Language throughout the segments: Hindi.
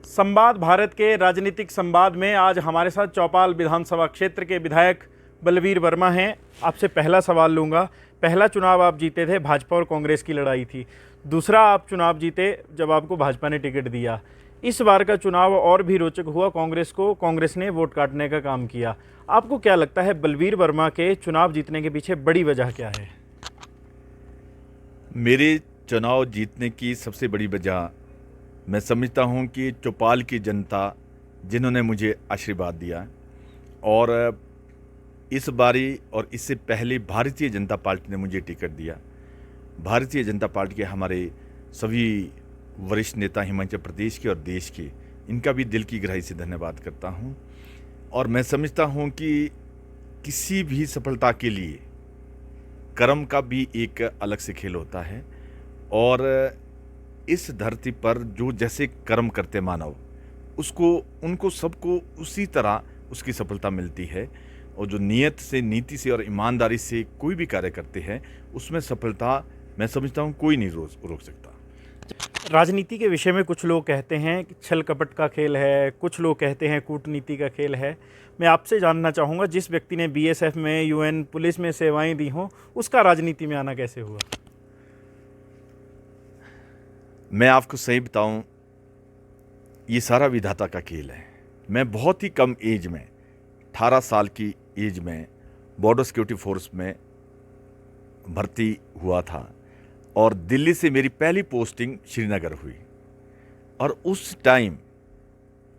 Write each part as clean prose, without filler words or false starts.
संवाद भारत के राजनीतिक संवाद में आज हमारे साथ चौपाल विधानसभा क्षेत्र के विधायक बलवीर वर्मा हैं। आपसे पहला सवाल लूँगा। पहला चुनाव आप जीते थे, भाजपा और कांग्रेस की लड़ाई थी। दूसरा आप चुनाव जीते जब आपको भाजपा ने टिकट दिया। इस बार का चुनाव और भी रोचक हुआ। कांग्रेस ने वोट काटने का काम किया। आपको क्या लगता है बलवीर वर्मा के चुनाव जीतने के पीछे बड़ी वजह क्या है? मेरे चुनाव जीतने की सबसे बड़ी वजह मैं समझता हूं कि चौपाल की जनता जिन्होंने मुझे आशीर्वाद दिया, और इस बारी और इससे पहले भारतीय जनता पार्टी ने मुझे टिकट दिया। भारतीय जनता पार्टी के हमारे सभी वरिष्ठ नेता हिमाचल प्रदेश के और देश के, इनका भी दिल की गहराई से धन्यवाद करता हूं। और मैं समझता हूं कि किसी भी सफलता के लिए कर्म का भी एक अलग से खेल होता है, और इस धरती पर जो जैसे कर्म करते मानव, उनको सबको उसी तरह उसकी सफलता मिलती है। और जो नियत से, नीति से और ईमानदारी से कोई भी कार्य करते हैं, उसमें सफलता मैं समझता हूँ कोई नहीं रोक सकता। राजनीति के विषय में कुछ लोग कहते हैं कि छल कपट का खेल है, कुछ लोग कहते हैं कूटनीति का खेल है। मैं आपसे जानना चाहूँगा, जिस व्यक्ति ने बीएसएफ में, यूएन, पुलिस में सेवाएं दी हों, उसका राजनीति में आना कैसे हुआ? मैं आपको सही बताऊं, ये सारा विधाता का खेल है। मैं बहुत ही कम एज में, 18 साल की एज में बॉर्डर सिक्योरिटी फोर्स में भर्ती हुआ था, और दिल्ली से मेरी पहली पोस्टिंग श्रीनगर हुई। और उस टाइम,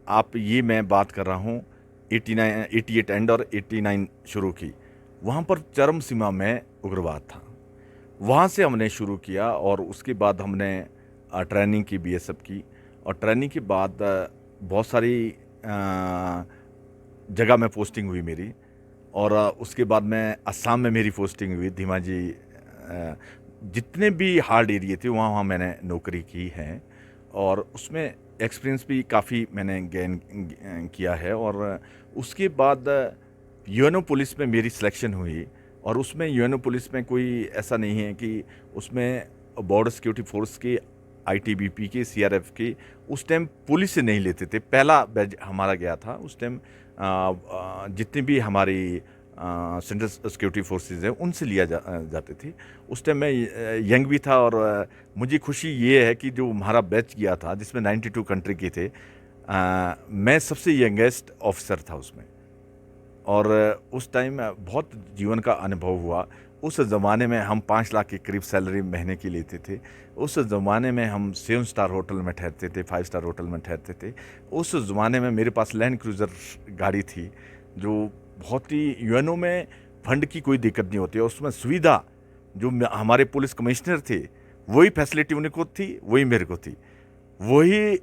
आप ये मैं बात कर रहा हूँ 88 एंड और 89 शुरू की, वहाँ पर चरम सीमा में उग्रवाद था। वहाँ से हमने शुरू किया, और उसके बाद हमने ट्रेनिंग की बीएसएफ की, और ट्रेनिंग के बाद बहुत सारी जगह में पोस्टिंग हुई मेरी। और उसके बाद मैं असम में मेरी पोस्टिंग हुई, धीमाजी। जितने भी हार्ड एरिया थे वहाँ मैंने नौकरी की है, और उसमें एक्सपीरियंस भी काफ़ी मैंने गेन किया है। और उसके बाद यूएनओ पुलिस में मेरी सिलेक्शन हुई, और उसमें यूएनओ पुलिस में कोई ऐसा नहीं है कि उसमें बॉर्डर सिक्योरिटी फोर्स के, आईटीबीपी के, सीआरएफ के, उस टाइम पुलिस से नहीं लेते थे। पहला बैच हमारा गया था उस टाइम। जितनी भी हमारी सेंट्रल सिक्योरिटी फोर्सेस हैं, उनसे लिया जाते थे। उस टाइम मैं यंग भी था, और मुझे खुशी ये है कि जो हमारा बैच गया था, जिसमें 92 कंट्री के थे, मैं सबसे यंगेस्ट ऑफिसर था उसमें। और उस टाइम बहुत जीवन का अनुभव हुआ। उस ज़माने में हम 5 लाख के करीब सैलरी महीने की लेते थे। उस ज़माने में हम 7 स्टार होटल में ठहरते थे, 5 स्टार होटल में ठहरते थे। उस ज़माने में मेरे पास लैंड क्रूज़र गाड़ी थी, जो बहुत ही, यूएनओ में फंड की कोई दिक्कत नहीं होती, और उसमें सुविधा जो हमारे पुलिस कमिश्नर थे, वही फैसिलिटी उनको थी, वही मेरे को थी। वही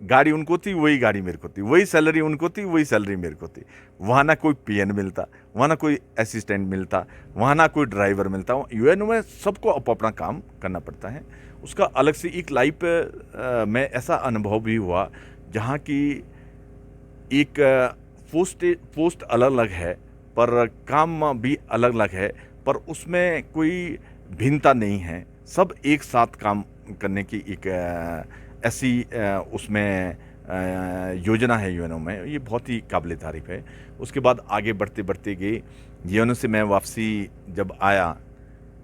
गाड़ी उनको थी, वही गाड़ी मेरे को थी। वही सैलरी उनको थी, वही सैलरी मेरे को थी। वहाँ ना कोई पीएन मिलता, वहाँ ना कोई असिस्टेंट मिलता, वहाँ ना कोई ड्राइवर मिलता। यूएनओ में सबको अपना काम करना पड़ता है। उसका अलग से एक लाइफ में ऐसा अनुभव भी हुआ, जहाँ की एक पोस्ट अलग अलग है, पर काम भी अलग अलग है, पर उसमें कोई भिन्नता नहीं है। सब एक साथ काम करने की एक ऐसी उसमें योजना है यूएनओ में। ये बहुत ही काबिल तारीफ है। उसके बाद आगे बढ़ते बढ़ते गए। यूएनओ से मैं वापसी जब आया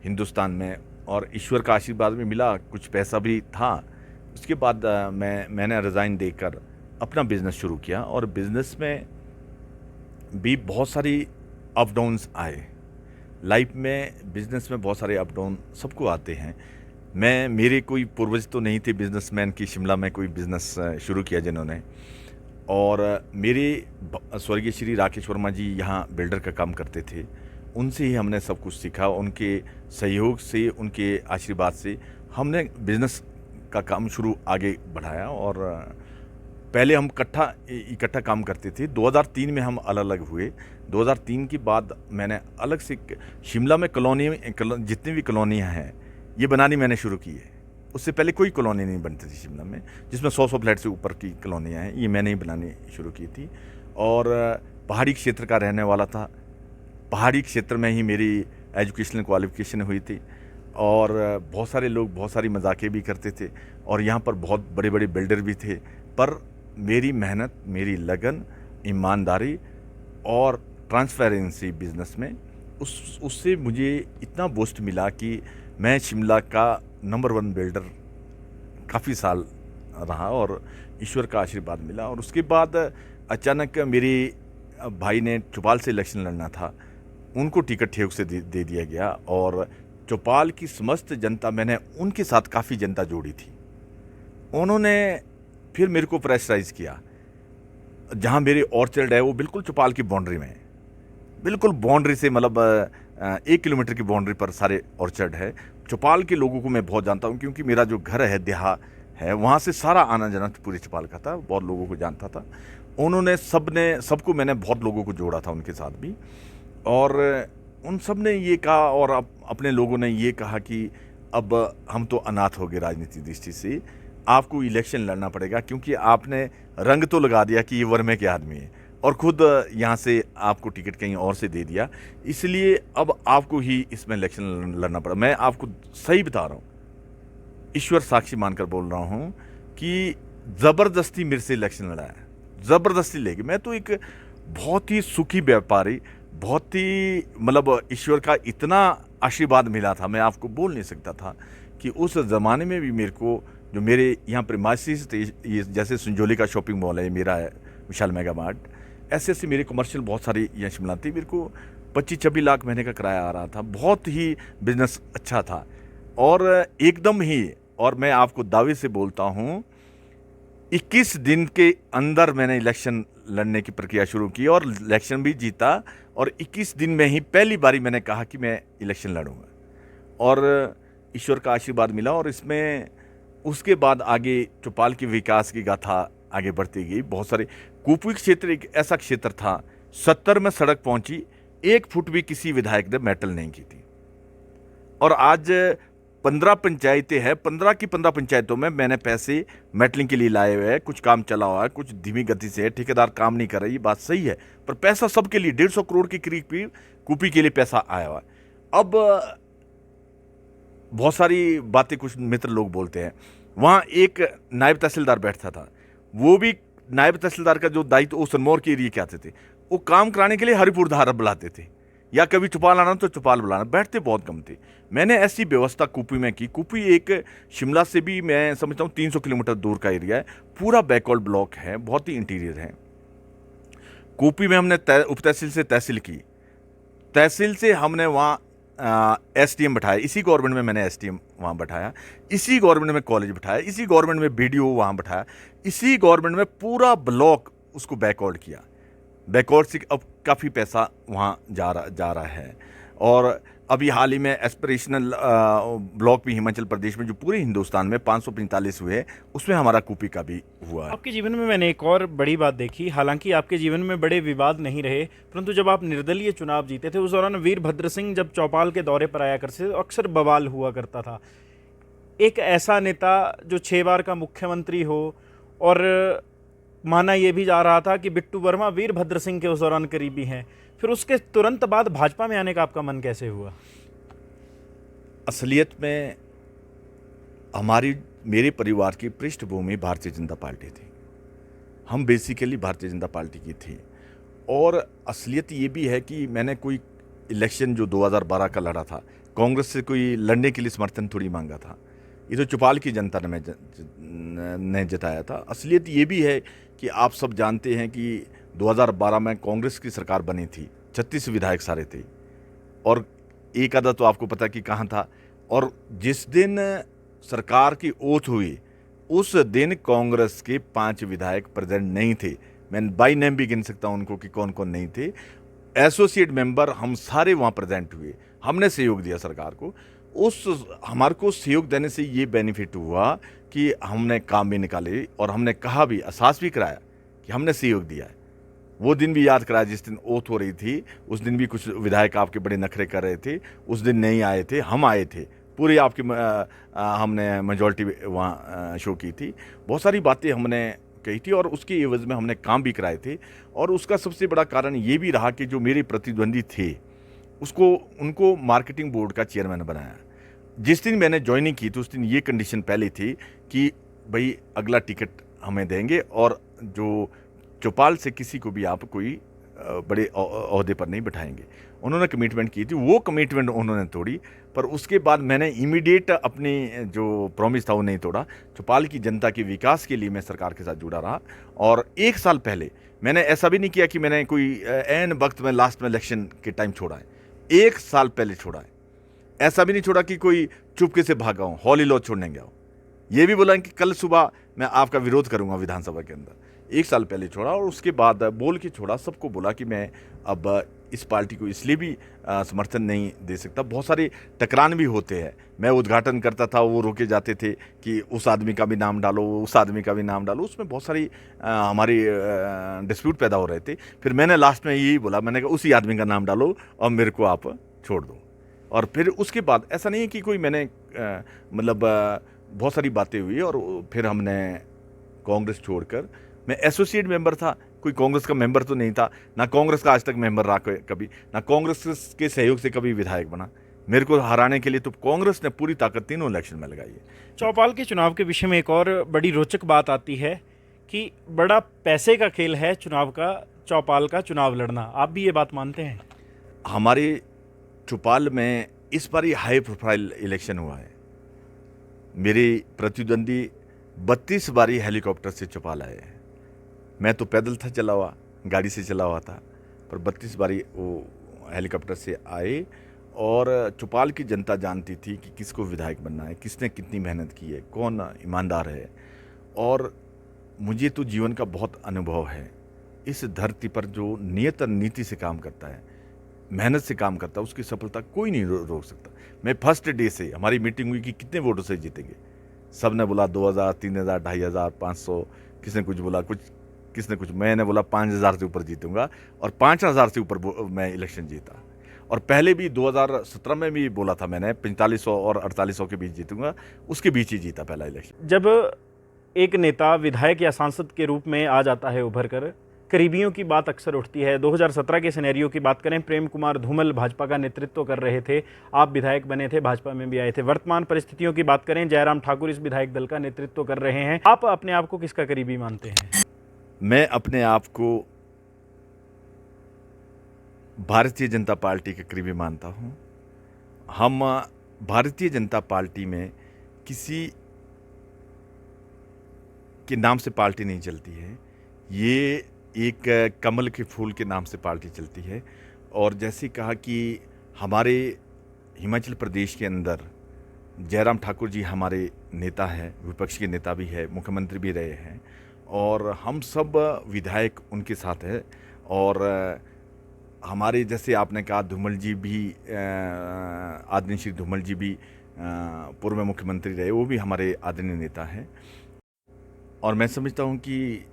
हिंदुस्तान में, और ईश्वर का आशीर्वाद भी मिला, कुछ पैसा भी था। उसके बाद मैंने रिज़ाइन देकर अपना बिज़नेस शुरू किया, और बिज़नेस में भी बहुत सारी अप डाउन्स आए। लाइफ में, बिज़नेस में बहुत सारे अप डाउन सबको आते हैं। मेरे कोई पूर्वज तो नहीं थे बिजनेसमैन की शिमला में कोई बिज़नेस शुरू किया जिन्होंने। और मेरे स्वर्गीय श्री राकेश वर्मा जी यहाँ बिल्डर का काम करते थे। उनसे ही हमने सब कुछ सीखा। उनके सहयोग से, उनके आशीर्वाद से हमने बिज़नेस का काम शुरू आगे बढ़ाया। और पहले हम इकट्ठा काम करते थे। 2003 में हम अलग अलग हुए। 2003 के बाद मैंने अलग से शिमला में जितनी भी कॉलोनियाँ हैं, ये बनानी मैंने शुरू की है। उससे पहले कोई कॉलोनी नहीं बनती थी शिमला में, जिसमें 100 फ्लैट से ऊपर की कॉलोनियाँ हैं, ये मैंने ही बनानी शुरू की थी। और पहाड़ी क्षेत्र का रहने वाला था। पहाड़ी क्षेत्र में ही मेरी एजुकेशनल क्वालिफिकेशन हुई थी, और बहुत सारे लोग बहुत सारी मजाकें भी करते थे, और यहाँ पर बहुत बड़े बड़े बिल्डर भी थे। पर मेरी मेहनत, मेरी लगन, ईमानदारी और ट्रांसपेरेंसी बिजनेस में उससे मुझे इतना बूस्ट मिला कि मैं शिमला का नंबर 1 बिल्डर काफ़ी साल रहा और ईश्वर का आशीर्वाद मिला। और उसके बाद अचानक मेरे भाई ने चौपाल से इलेक्शन लड़ना था, उनको टिकट ठेक से दे दिया गया और चौपाल की समस्त जनता, मैंने उनके साथ काफ़ी जनता जोड़ी थी। उन्होंने फिर मेरे को प्रेशराइज़ किया। जहाँ मेरे ऑर्चर्ड है वो बिल्कुल चौपाल की बाउंड्री में है, बिल्कुल बाउंड्री से मतलब 1 किलोमीटर की बाउंड्री पर सारे ऑर्चर्ड है। चौपाल के लोगों को मैं बहुत जानता हूँ क्योंकि मेरा जो घर है देहा है, वहाँ से सारा आना जाना पूरे चौपाल का था, बहुत लोगों को जानता था। उन्होंने सबको मैंने बहुत लोगों को जोड़ा था उनके साथ भी, और उन सब ने ये कहा और अपने लोगों ने ये कहा कि अब हम तो अनाथ हो गए राजनीतिक दृष्टि से, आपको इलेक्शन लड़ना पड़ेगा क्योंकि आपने रंग तो लगा दिया कि ये वर्मे के आदमी है और खुद यहाँ से आपको टिकट कहीं और से दे दिया, इसलिए अब आपको ही इसमें इलेक्शन लड़ना पड़ा। मैं आपको सही बता रहा हूँ, ईश्वर साक्षी मानकर बोल रहा हूँ कि ज़बरदस्ती मेरे से इलेक्शन लड़ा है, ज़बरदस्ती लेके। मैं तो एक बहुत ही सुखी व्यापारी, बहुत ही मतलब ईश्वर का इतना आशीर्वाद मिला था, मैं आपको बोल नहीं सकता था कि उस ज़माने में भी मेरे को, जो मेरे यहाँ प्रीमाइसेस थे, ये जैसे संजोली का शॉपिंग मॉल है मेरा है, विशाल मेगा मार्ट, ऐसे ऐसे मेरे कमर्शियल बहुत सारी यहाँ शिमला थी। मेरे को 25-26 लाख महीने का किराया आ रहा था, बहुत ही बिजनेस अच्छा था और एकदम ही, और मैं आपको दावे से बोलता हूँ 21 दिन के अंदर मैंने इलेक्शन लड़ने की प्रक्रिया शुरू की और इलेक्शन भी जीता और 21 दिन में ही पहली बारी मैंने कहा कि मैं इलेक्शन लड़ूंगा और ईश्वर का आशीर्वाद मिला। और इसमें उसके बाद आगे चौपाल की विकास की गाथा आगे बढ़ती गई। बहुत सारे कुपवी क्षेत्र एक ऐसा क्षेत्र था, 70 में सड़क पहुंची, 1 फुट भी किसी विधायक ने मेटल नहीं की थी। और आज 15 पंचायतें हैं, 15 की 15 पंचायतों में मैंने पैसे मेटलिंग के लिए लाए हुए हैं। कुछ काम चला हुआ है, कुछ धीमी गति से है, ठेकेदार काम नहीं कर रहे, ये बात सही है, पर पैसा सबके लिए 150 करोड़ के करीब भी कुपी के लिए पैसा आया हुआ है। अब बहुत सारी बातें कुछ मित्र लोग बोलते हैं, वहाँ एक नायब तहसीलदार बैठता था, वो भी नायब तहसीलदार का जो दायित्व वो सनमौर के एरिए के आते थे, वो काम कराने के लिए हरिपुर धारा बुलाते थे या कभी चौपाल आना तो चौपाल बुलाना, बैठते बहुत कम थे। मैंने ऐसी व्यवस्था कुपवी में की। कुपवी एक शिमला से भी मैं समझता हूँ 300 किलोमीटर दूर का एरिया है, पूरा बैकवर्ड ब्लॉक है, बहुत ही इंटीरियर है। कुपवी में हमने उप तहसील से तहसील की, तहसील से हमने वहाँ SDM बैठाया, इसी गवर्नमेंट में मैंने SDM वहाँ बैठाया, इसी गवर्नमेंट में कॉलेज बैठाया, इसी गवर्नमेंट में BDO वहाँ बैठाया, इसी गवर्नमेंट में पूरा ब्लॉक उसको बैकवर्ड किया। बैकवर्ड से अब काफ़ी पैसा वहाँ जा रहा है। और अभी हाल ही में एस्पिरेशनल ब्लॉक भी हिमाचल प्रदेश में, जो पूरे हिंदुस्तान में 545 हुए, उसमें हमारा कुपी का भी हुआ है। आपके जीवन में मैंने एक और बड़ी बात देखी, हालांकि आपके जीवन में बड़े विवाद नहीं रहे, परंतु जब आप निर्दलीय चुनाव जीते थे उस दौरान वीरभद्र सिंह जब चौपाल के दौरे पर आया करते थे तो अक्सर बवाल हुआ करता था। एक ऐसा नेता जो 6 बार का मुख्यमंत्री हो, और माना यह भी जा रहा था कि बिट्टू वर्मा वीरभद्र सिंह के उस दौरान करीबी हैं, फिर उसके तुरंत बाद भाजपा में आने का आपका मन कैसे हुआ? असलियत में मेरे परिवार की पृष्ठभूमि भारतीय जनता पार्टी थी, हम बेसिकली भारतीय जनता पार्टी की थी। और असलियत ये भी है कि मैंने कोई इलेक्शन जो 2012 का लड़ा था, कांग्रेस से कोई लड़ने के लिए समर्थन थोड़ी मांगा था, ये तो चौपाल की जनता ने जताया था। असलियत ये भी है कि आप सब जानते हैं कि 2012 में कांग्रेस की सरकार बनी थी, 36 विधायक सारे थे और एक आधा तो आपको पता कि कहाँ था। और जिस दिन सरकार की ओथ हुई उस दिन कांग्रेस के 5 विधायक प्रेजेंट नहीं थे। मैं बाई नेम भी गिन सकता हूँ उनको कि कौन कौन नहीं थे। एसोसिएट मेंबर हम सारे वहाँ प्रेजेंट हुए, हमने सहयोग दिया सरकार को। हमारे को सहयोग देने से ये बेनिफिट हुआ कि हमने काम भी निकाले और हमने कहा भी, एहसास भी कराया कि हमने सहयोग दिया है। वो दिन भी याद कराया जिस दिन ओथ हो रही थी, उस दिन भी कुछ विधायक आपके बड़े नखरे कर रहे थे, उस दिन नहीं आए थे, हम आए थे, पूरी आपकी हमने मेजॉरिटी वहाँ शो की थी। बहुत सारी बातें हमने कही थी और उसके एवज में हमने काम भी कराए थे। और उसका सबसे बड़ा कारण ये भी रहा कि जो मेरे प्रतिद्वंदी थे उनको मार्केटिंग बोर्ड का चेयरमैन बनाया। जिस दिन मैंने ज्वाइनिंग की तो उस दिन ये कंडीशन पहले थी कि भाई अगला टिकट हमें देंगे और जो चौपाल से किसी को भी आप कोई बड़े ओहदे पर नहीं बैठाएंगे। उन्होंने कमिटमेंट की थी, वो कमिटमेंट उन्होंने तोड़ी, पर उसके बाद मैंने इमीडिएट अपनी जो प्रॉमिस था वो नहीं तोड़ा। चौपाल की जनता के विकास के लिए मैं सरकार के साथ जुड़ा रहा। और 1 साल पहले मैंने ऐसा भी नहीं किया कि मैंने कोई ऐन वक्त में लास्ट में इलेक्शन के टाइम छोड़ा है। 1 साल पहले छोड़ा है। ऐसा भी नहीं छोड़ा कि कोई चुपके से भागा हूँ, हॉली लॉ छोड़ने गया हूँ। ये भी बोला कि कल सुबह मैं आपका विरोध करूंगा विधानसभा के अंदर। 1 साल पहले छोड़ा और उसके बाद बोल के छोड़ा, सबको बोला कि मैं अब इस पार्टी को इसलिए भी समर्थन नहीं दे सकता। बहुत सारे टकरान भी होते हैं। मैं उद्घाटन करता था, वो रोके जाते थे कि उस आदमी का भी नाम डालो, उस आदमी का भी नाम डालो। उसमें बहुत सारी हमारी डिस्प्यूट पैदा हो रहे थे। फिर मैंने लास्ट में यही बोला, मैंने कहा उसी आदमी का नाम डालो और मेरे को आप छोड़ दो। और फिर उसके बाद ऐसा नहीं है कि कोई मैंने बहुत सारी बातें हुई और फिर हमने कांग्रेस छोड़कर, मैं एसोसिएट मेंबर था, कोई कांग्रेस का मेंबर तो नहीं था, ना कांग्रेस का आज तक मेंबर रहा कभी, ना कांग्रेस के सहयोग से कभी विधायक बना। मेरे को हराने के लिए तो कांग्रेस ने पूरी ताकत तीनों इलेक्शन में लगाई है। चौपाल के चुनाव के विषय में एक और बड़ी रोचक बात आती है कि बड़ा पैसे का खेल है चुनाव का, चौपाल का चुनाव लड़ना। आप भी ये बात मानते हैं? हमारे चौपाल में इस बार ही हाई प्रोफाइल इलेक्शन हुआ है। मेरे प्रतिद्वंदी 32 बारी हेलीकॉप्टर से चौपाल आए हैं। मैं तो पैदल था, चला हुआ, गाड़ी से चला हुआ था, पर 32 बारी वो हेलीकॉप्टर से आए। और चौपाल की जनता जानती थी कि किसको विधायक बनना है, किसने कितनी मेहनत की है, कौन ईमानदार है। और मुझे तो जीवन का बहुत अनुभव है। इस धरती पर जो नियत नीति से काम करता है, मेहनत से काम करता है, उसकी सफलता कोई नहीं रोक सकता। मैं फर्स्ट डे से, हमारी मीटिंग हुई कि कितने वोटों से जीतेंगे, सब ने बोला 2000, 3000, 2500, 500, किसने कुछ बोला, किसने कुछ। मैंने बोला 5000 से ऊपर जीतूंगा और 5000 से ऊपर मैं इलेक्शन जीता। और पहले भी 2017 में भी बोला था मैंने 4500 और 4800 के बीच जीतूंगा, उसके बीच ही जीता पहला इलेक्शन। जब एक नेता विधायक या सांसद के रूप में आ जाता है उभर कर, करीबियों की बात अक्सर उठती है। 2017 के सिनेरियो की बात करें, प्रेम कुमार धूमल भाजपा का नेतृत्व कर रहे थे, आप विधायक बने थे, भाजपा में भी आए थे। वर्तमान परिस्थितियों की बात करें, जयराम ठाकुर इस विधायक दल का नेतृत्व कर रहे हैं। आप अपने आप को किसका करीबी मानते हैं? मैं अपने आप को भारतीय जनता पार्टी के करीबी मानता हूं। हम भारतीय जनता पार्टी में किसी के नाम से पार्टी नहीं चलती है, ये एक कमल के फूल के नाम से पार्टी चलती है। और जैसे कहा कि हमारे हिमाचल प्रदेश के अंदर जयराम ठाकुर जी हमारे नेता हैं, विपक्ष के नेता भी है, मुख्यमंत्री भी रहे हैं, और हम सब विधायक उनके साथ हैं। और हमारे जैसे आपने कहा धूमल जी भी, आदरणीय श्री धूमल जी भी पूर्व में मुख्यमंत्री रहे, वो भी हमारे आदरणीय नेता हैं। और मैं समझता हूँ कि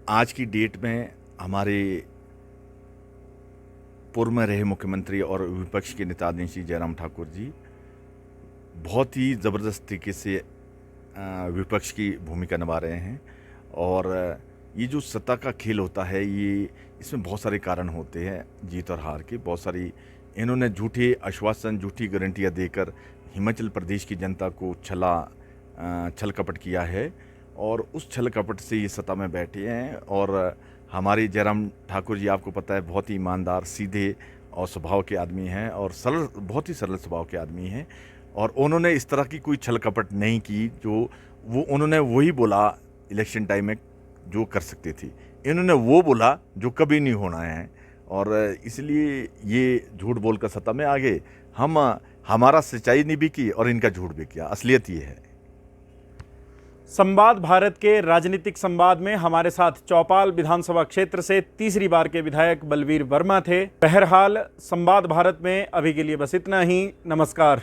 आज की डेट में हमारे पूर्व में रहे मुख्यमंत्री और विपक्ष के नेता आदरणीय श्री जयराम ठाकुर जी बहुत ही ज़बरदस्त तरीके से विपक्ष की भूमिका निभा रहे हैं। और ये जो सत्ता का खेल होता है, ये इसमें बहुत सारे कारण होते हैं जीत और हार के। बहुत सारी इन्होंने झूठे आश्वासन, झूठी गारंटियाँ देकर हिमाचल प्रदेश की जनता को छल कपट किया है और उस छल कपट से ये सत्ता में बैठे हैं। और हमारे जयराम ठाकुर जी, आपको पता है, बहुत ही ईमानदार, सीधे और स्वभाव के आदमी हैं और सरल, बहुत ही सरल स्वभाव के आदमी हैं। और उन्होंने इस तरह की कोई छल कपट नहीं की, जो उन्होंने वही बोला इलेक्शन टाइम में जो कर सकते थी। इन्होंने वो बोला जो कभी नहीं होना है, और इसलिए ये झूठ बोलकर सत्ता में आ गए। हमारा सच्चाई नहीं भी की और इनका झूठ भी किया। असलियत ये है। संवाद भारत के राजनीतिक संवाद में हमारे साथ चौपाल विधानसभा क्षेत्र से तीसरी बार के विधायक बलवीर वर्मा थे। बहरहाल संवाद भारत में अभी के लिए बस इतना ही। नमस्कार।